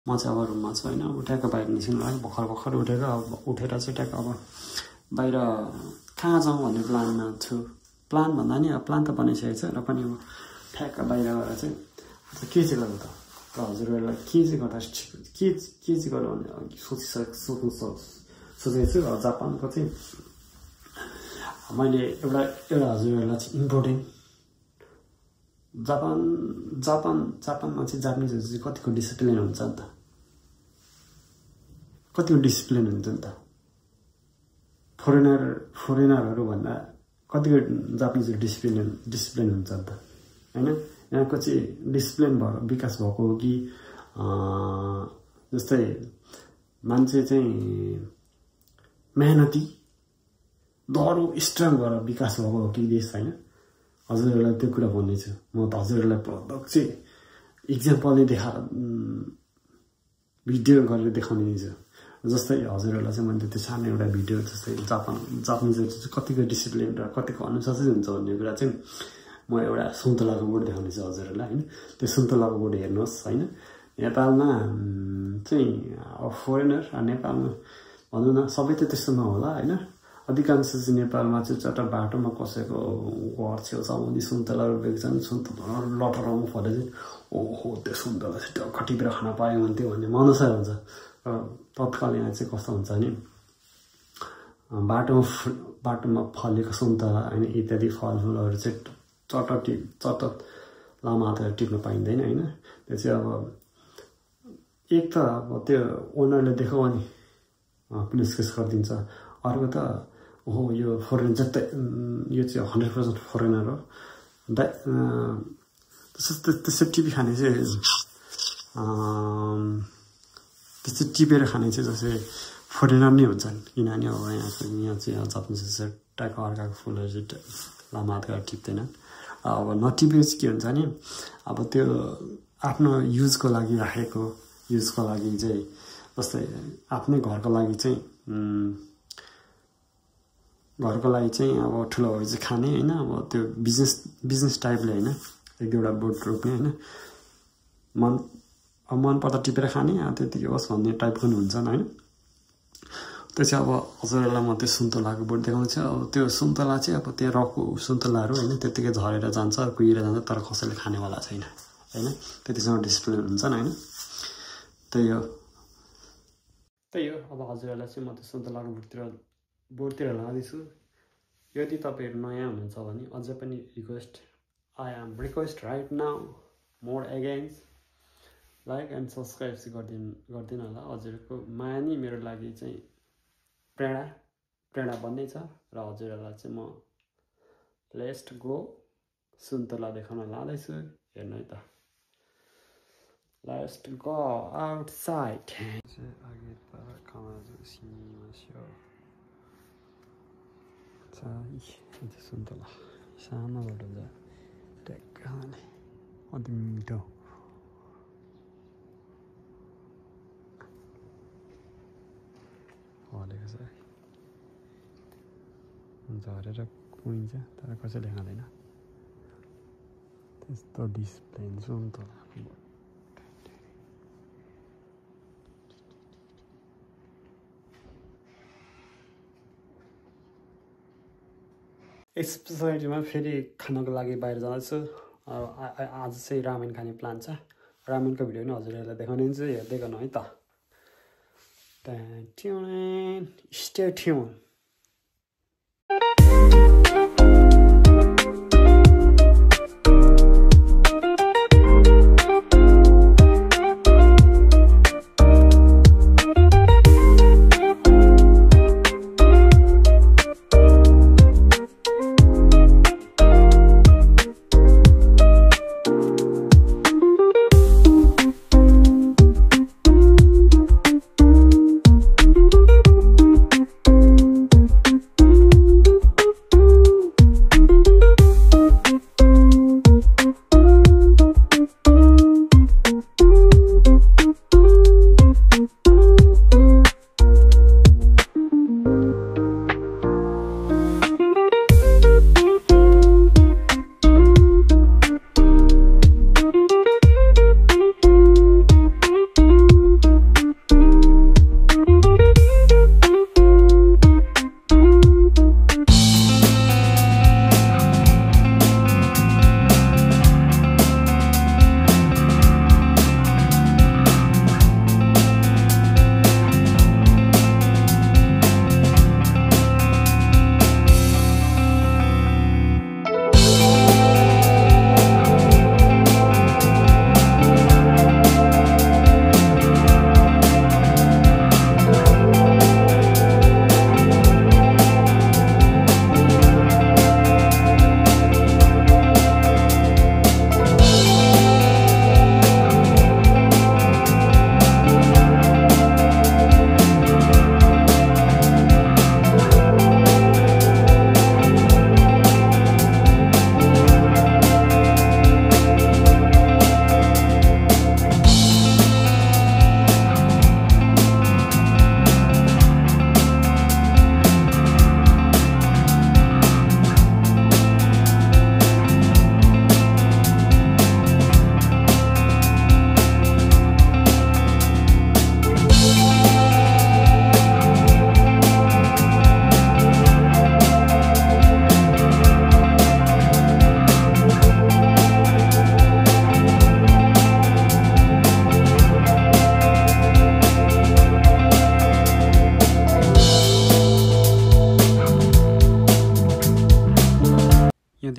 म चाहिँ अब रुममा छु हैन उठेको बाहिर निस्किनु लाग्यो भर्खर उठेको अब उठेर चाहिँ ट्याक अब बाहिर कहाँ जाउँ भन्ने प्लानमा छु प्लान भन्दा नि अब प्लान त बनिसकेको छ र पनि अब ठ्याक्क बाहिर गएर चाहिँ के चाहिँ गर्नु त हजुरहरूलाई के चाहिँ गर्दा के चाहिँ गर्नु भने सोच्नु सोचेको छु जापानको चाहिँ मैले एउटा हजुरहरूलाई चाहिँ इम्पोर्टेन्ट जापानमा चाहिँ जापानिजहरू चाहिँ कतिको डिसिप्लिन हुन्छ नि त कतिको डिसिप्लिन हुन्छ नि त फोरेनरहरू भन्दा कतिको जापानिजहरू डिसिप्लिन हुन्छ नि त हैन यहाँको चाहिँ डिसिप्लिन भयो विकास भएको हो कि जस्तै मान्छे चाहिँ मेहनती दह्रो स्ट्रङ भएर विकास भएको हो कि देश हैन हजुरहरूलाई त्यो कुरा भन्नेछु म त हजुरहरूलाई प्रत्यक्ष इक्जाम्पलले देखाएर भिडियो गरेर देखाउने छु जस्तै हजुरहरूलाई चाहिँ मैले त्यो सानो एउटा भिडियो जस्तै जापानिजहरू चाहिँ कतिको डिसिप्लिन र कतिको अनुशासित हुन्छ भन्ने कुरा चाहिँ म एउटा सुन्तलाको बोर्ड देखाउने छु हजुरहरूलाई हैन त्यो सुन्तलाको बोर्ड हेर्नुहोस् हैन नेपालमा चाहिँ अब फोरेनर नेपालमा भनौँ न सबै त त्यस्तो नहोला हैन अधिकांश चाहिँ नेपालमा चाहिँ चट्ट बाटोमा कसैको घर छेउछाउमा सुन्तला रोपेको छन् सुन्तला लटराउनु पर्यो चाहिँ ओहो त्यो सुन्तला चाहिँ टक्क टिपेर खान पायो भने त्यो भन्ने मनसाय हुन्छ र तत्काल यहाँ चाहिँ कस्तो हुन्छ भने बाटोमा फलेको सुन्तला होइन इत्यादि फलफुलहरू चाहिँ चट्ट लामा हातेर टिप्न पाइँदैन होइन त्यो चाहिँ अब एक त अब त्यो ओनरले देखाउ भने पुलिस केस गरिदिन्छ अर्को त ओहो यो फोरेन जस्तै यो चाहिँ 100% फोरेनर हो त्यसो टिपी खाने चाहिँ त्यस्तो टिपेर खाने चाहिँ जस्तै फोरेनर नै हुन्छन् किनभने अब यहाँ चाहिँ जापानिज टाइपको अर्काको फुलहरू चाहिँ लामा हातबाट टिप्दैन अब नटिपेर चाहिँ के हुन्छ भने अब त्यो आफ्नो युजको लागि राखेको युजको लागि चाहिँ जस्तै आफ्नै घरको लागि चाहिँ अब ठुलोहरू चाहिँ खाने होइन अब त्यो बिजनेस टाइपले होइन एक दुईवटा बोट रोप्ने होइन मन पर्दा टिपेर खाने त्यतिकै होस् भन्ने टाइपको पनि हुन्छन् होइन त्यो चाहिँ अब हजुरहरूलाई म त्यो सुन्तलाको बोट देखाउँछु अब त्यो सुन्तला चाहिँ अब त्यहाँ रकको सुन्तलाहरू होइन त्यतिकै झरेर जान्छ कुहिएर जान्छ तर कसैले खानेवाला छैन होइन त्यतिसँग डिसिप्लिन हुन्छन् होइन त्यही हो अब हजुरहरूलाई चाहिँ म त्यो सुन्तलाको बोटतिर लाँदैछु यदि तपाईँहरू नयाँ हुनुहुन्छ भने अझै पनि I am request right now more against like and subscribe चाहिँ गरिदिनु होला हजुरको माया नि मेरो लागि चाहिँ प्रेरणा बन्नै छ र हजुरहरूलाई चाहिँ म लेट्स गो सुन्तला देखाउन लाँदैछु हेर्नु है त Let's go outside. Itu suntala. Sana berada. Dekat. Ada minta. Oleh kasih. Zara kuinja. Tara kasih lihat lagi na. Testo display suntala. यस पछाडिमा फेरि खानको लागि बाहिर जाँदैछु आज चाहिँ रामेन खाने प्लान छ रामेनको भिडियो पनि हजुरहरूलाई देखाउने हुन्छ हेर्दै गर्नु है त स्टे ट्युन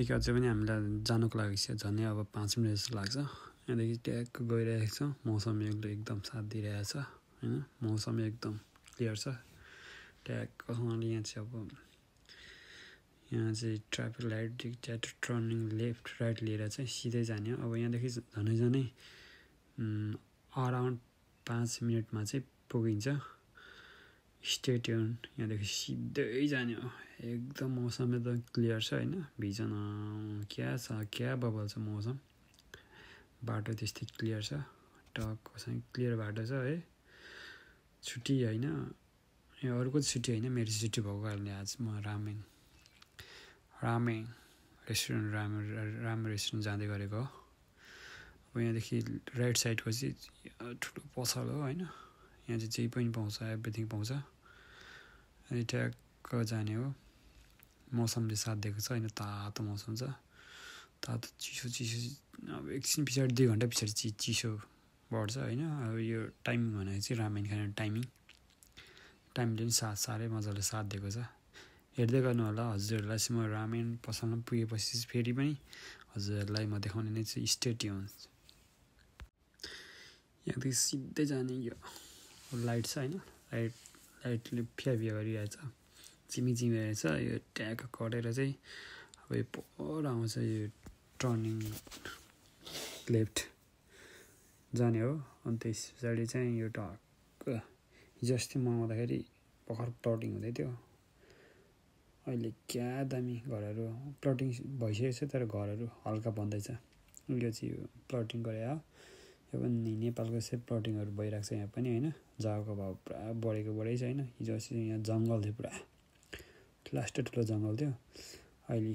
यहाँदेखि अझै पनि हामीलाई जानुको लागि चाहिँ झन्डै अब 5 मिनट जस्तो लाग्छ यहाँदेखि ट्याक्क गइरहेको छ मौसम एकदम साथ दिइरहेछ हैन मौसम एकदम क्लियर छ ट्याक्कसँगले यहाँ चाहिँ अब यहाँ चाहिँ traffic light turning left right लिएर चाहिँ सिधै जाने हो अब यहाँदेखि झनै अराउन्ड 5 मिनटमा चाहिँ पुगिन्छ स्टे ट्युन यहाँदेखि सिधै जाने हो एकदम मौसम एकदम क्लियर छ हैन भिजन क्या बबल छ मौसम बाटो त्यस्तै क्लियर छ टक्कसँग क्लियर बाटो छ है छुट्टी हैन यो अरूको छुट्टी हैन मेरो छुट्टी भएको कारणले आज म रामेङ रेस्टुरेन्ट राम रेस्टुरेन्ट जाँदै गरेको हो अब यहाँदेखि राइट साइडको चाहिँ ठुलो पसल हो हैन यहाँ चाहिँ जे पनि पाउँछ एभ्रिथिङ पाउँछ अनि ट्याक्क जाने हो मौसमले साथ दिएको छ हैन तातो मौसम छ तातो चिसो अब एकछिन पछाडि 2 घन्टा पछाडि चिसो बढ्छ हैन अब यो टाइमिङ भनेको चाहिँ रामेन खाने टाइमिङले पनि साह्रै मजाले साथ दिएको छ हेर्दै गर्नु होला हजुरहरूलाई चाहिँ म रामेन पसलमा पुगेपछि फेरि पनि हजुरहरूलाई म देखाउने नै छु स्टे ट्युन्स यहाँदेखि सिधै जाने यो लाइट छ हैन लाइटले फिया गरिरहेछ चिमी रहेछ यो ट्याग कटेर चाहिँ अब यो पर आउँछ यो टर्निङ लेफ्ट जाने हो अनि त्यस पछाडि चाहिँ यो टक्क हिजो अस्ति म आउँदाखेरि भर्खर प्लटिङ हुँदै थियो अहिले क्या दामी घरहरू प्लटिङ भइसकेको छ तर घरहरू हल्का बन्दैछ यो चाहिँ यो प्लटिङ गरे हो यो पनि नेपालको चाहिँ प्लटिङहरू भइरहेको छ यहाँ पनि हैन जग्गाको भाउ पुरा बढेको छ हैन हिजो अस्ति यहाँ जङ्गल थियो पुरा ठुलो जङ्गल थियो अहिले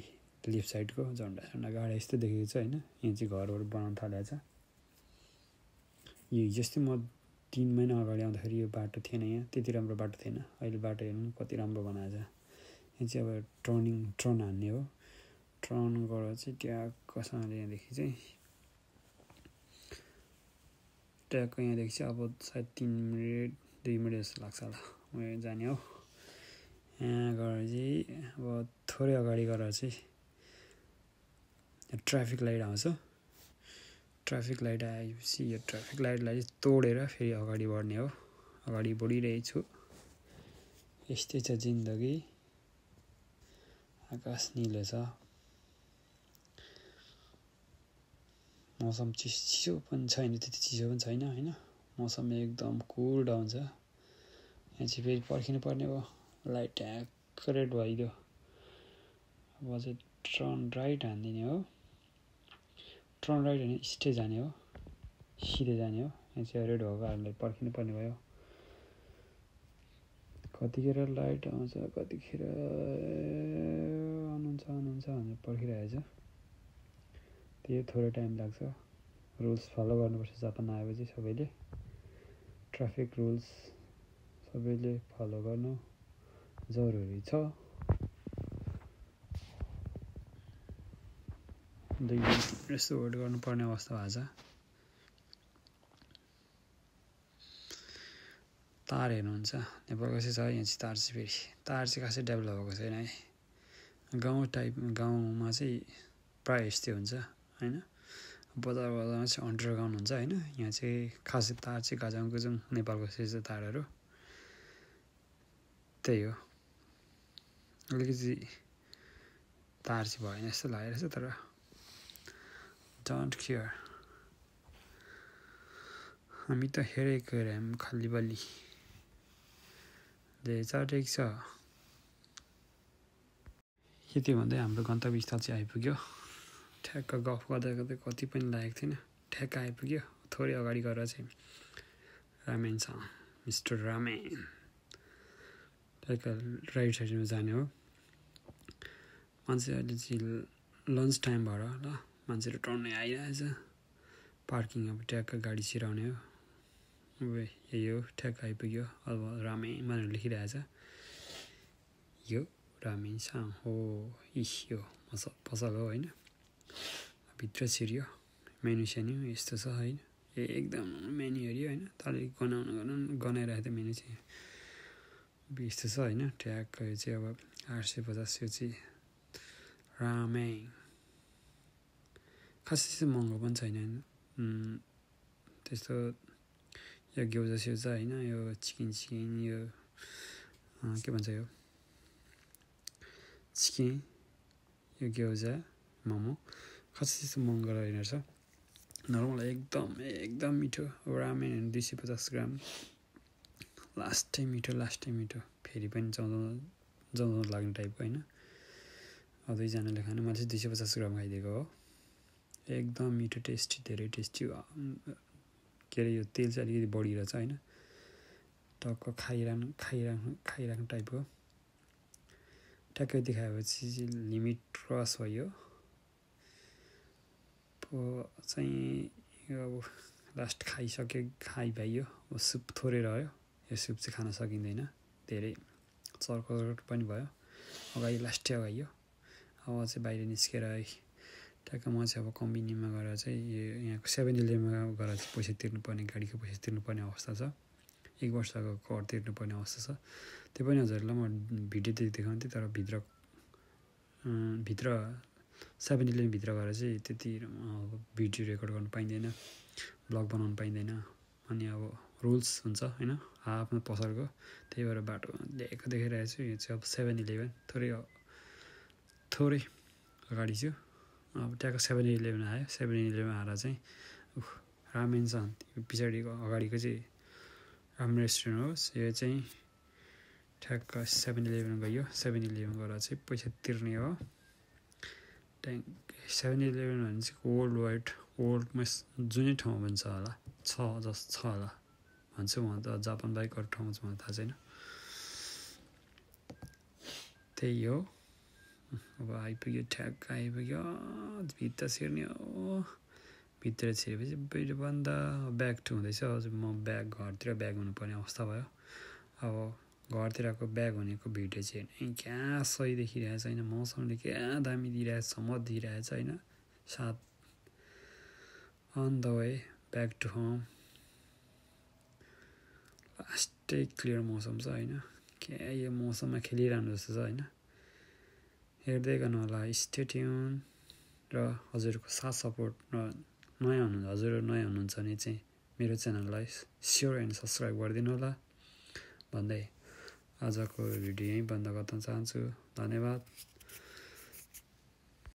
लेफ्ट साइडको झन्डा गाडा यस्तो देखेको छ हैन यहाँ चाहिँ घरहरू बनाउन थालेको छ यो हिजो अस्ति म 3 महिना अगाडि आउँदाखेरि यो बाटो थिएन यहाँ त्यति राम्रो बाटो थिएन अहिले बाटो हेर्नु कति राम्रो बनाएको छ यहाँ चाहिँ अब टर्न हान्ने हो टर्न गरेर चाहिँ ट्याक्कसँगले यहाँदेखि चाहिँ ट्याक्क यहाँदेखि चाहिँ अब सायद 3 मिनट 2 मिनट जस्तो लाग्छ होला म यहाँ जाने हो यहाँ गएर चाहिँ अब थोरै अगाडि गएर चाहिँ ट्राफिक लाइट आउँछ ट्राफिक लाइट आएपछि यो ट्राफिक लाइटलाई तोडेर फेरि अगाडि बढ्ने हो अगाडि बढिरहेछु यस्तै छ जिन्दगी आकाश निलो छ मौसम चिसो पनि छैन त्यति चिसो पनि छैन हैन मौसम एकदम कुल डाउन छ यहाँ चाहिँ फेरि पर्खिनु पर्ने हो लाइट ट्याक्क रेड भइदियो अब चाहिँ टर्न राइट हान्दिने हो टर्न राइट होइन स्टे जाने हो सिधै जाने हो यहाँ चाहिँ रेड भएको कारणले पर्खिनु पर्ने भयो कतिखेर लाइट आउँछ कतिखेर आउनुहुन्छ भनेर पर्खिरहेको छ त्यही थोरै टाइम लाग्छ रुल्स फलो गर्नुपर्छ जापान आएपछि सबैले ट्राफिक रुल्स सबैले फलो गर्नु जरुरी छ यस्तो वेट गर्नुपर्ने अवस्था भएको छ तार हेर्नुहुन्छ नेपालको चाहिँ छ यहाँ चाहिँ तार चाहिँ फेरि तार चाहिँ खासै डेभलप भएको छैन है गाउँमा चाहिँ प्रायः यस्तै हुन्छ हैन बजारमा चाहिँ अन्डरग्राउन्ड हुन्छ हैन यहाँ चाहिँ खासै तार चाहिँ गाजाङ नेपालको चाहिँ तारहरू त्यही हो अलिकति तार चाहिँ भएन जस्तो लागेको छ तर डोन्ट केयर हामी त हेरेको हेरौँ खाली बल्ली ठिक छ यति भन्दै हाम्रो गन्तव्य स्थल चाहिँ आइपुग्यो ठ्याक्क गफ गर्दा कति पनि लागेको थिएन ठ्याक्क आइपुग्यो थोरै अगाडि गएर चाहिँ रामेन छ मिस्टर रामेन ठ्याक्क राइट साइडमा जाने हो मान्छे अहिले चाहिँ लन्च टाइम भएर ल मान्छेहरू टर्नै आइरहेछ पार्किङ अब ट्याक्क गाडी छिराउने हो अब यही हो ठ्याक्क आइपुग्यो अब रामेन भनेर लेखिरहेछ यो रामेन साङ हो यो पसल हो होइन भित्र छिर्यो मेन्यु सेन्यु यस्तो छ होइन एकदम मेन्यु हेऱ्यो होइन तल गनाइरहेको थियो मेन्यु चाहिँ यस्तो छ होइन ट्याक्क यो चाहिँ अब 850 यो चाहिँ रामेन खासै चाहिँ महँगो पनि छैन होइन त्यस्तो यो ग्याउजा स्याउजा होइन यो चिकन यो के भन्छ यो चिकन यो ग्याउजा मोमो खासै त्यस्तो महँगो रहेन रहेछ नर्मल एकदम मिठो रामेन 250 ग्राम लास्टै मिठो फेरि पनि जाउँ लाग्ने टाइपको होइन दुईजनाले खानु मैले चाहिँ 250 ग्राम खाइदिएको हो एकदम मिठो टेस्टी धेरै टेस्टी के अरे यो तेल चाहिँ अलिकति बढी रहेछ होइन टक्क खाइराख्नु टाइपको ट्याक्कै यति खाएपछि लिमिट क्रस भयो चाहिँ अब लास्ट खाइभाइयो सुप थोरै रह्यो यो सुप चाहिँ खान सकिँदैन धेरै चर्को पनि भयो अगाडि लास्टै अगाइयो अब चाहिँ बाहिर निस्केर ट्याक्क म चाहिँ अब कम्बिनीमा गएर चाहिँ यहाँको 7-Eleven गएर चाहिँ पैसा तिर्नुपर्ने गाडीको पैसा तिर्नुपर्ने अवस्था छ 1 वर्षको कर तिर्नुपर्ने अवस्था छ त्यो पनि हजुरलाई म भिडियो देखाउँथेँ तर भित्र 7-Eleven भित्र गएर चाहिँ त्यति भिडियो रेकर्ड गर्नु पाइँदैन ब्लग बनाउनु पाइँदैन अनि अब रुल्स हुन्छ होइन आफ्नो पसलको त्यही भएर बाटो देखाइरहेको छु यो चाहिँ अब 7-Eleven थोरै अगाडि छु अब त्यहाँको 7-Eleven आयो 7-Eleven आएर चाहिँ रामेन छ पछाडिको अगाडिको चाहिँ रामेन रेस्टुरेन्ट होस् यो चाहिँ ठ्याक्क 7-Eleven गयो 7-Eleven गएर चाहिँ पैसा तिर्ने हो 7-Eleven भने चाहिँ वर्ल्डमा जुनै ठाउँमा पनि छ होला छ होला भन्छु म त जापान बाहेक अरू ठाउँमा चाहिँ मलाई थाहा छैन त्यही हो अब आइपुग्यो ठ्याक्क आइपुग्यो भित्र छिर्ने हो भित्र छिरेपछि भिडियो बन्द ब्याक टु हुँदैछ हजुर म घरतिर ब्याग हुनुपर्ने अवस्था भयो अब घरतिरको ब्याग हुनेको भिडियो चाहिँ क्या सही देखिरहेछ होइन मौसमले क्या दामी दिइरहेछ मत दिइरहेछ होइन साथ on the way back to home लास्टै क्लियर मौसम छ होइन क्या यो मौसममा खेलिरहनु जस्तो छ होइन हेर्दै गर्नु होला स्टे ट्युन र हजुरको साथ सपोर्ट र हजुर नयाँ हुनुहुन्छ भने चाहिँ मेरो च्यानललाई स्योर एन्ड सब्सक्राइब गरिदिनु होला भन्दै आजको भिडियो यहीँ बन्द गर्न चाहन्छु धन्यवाद।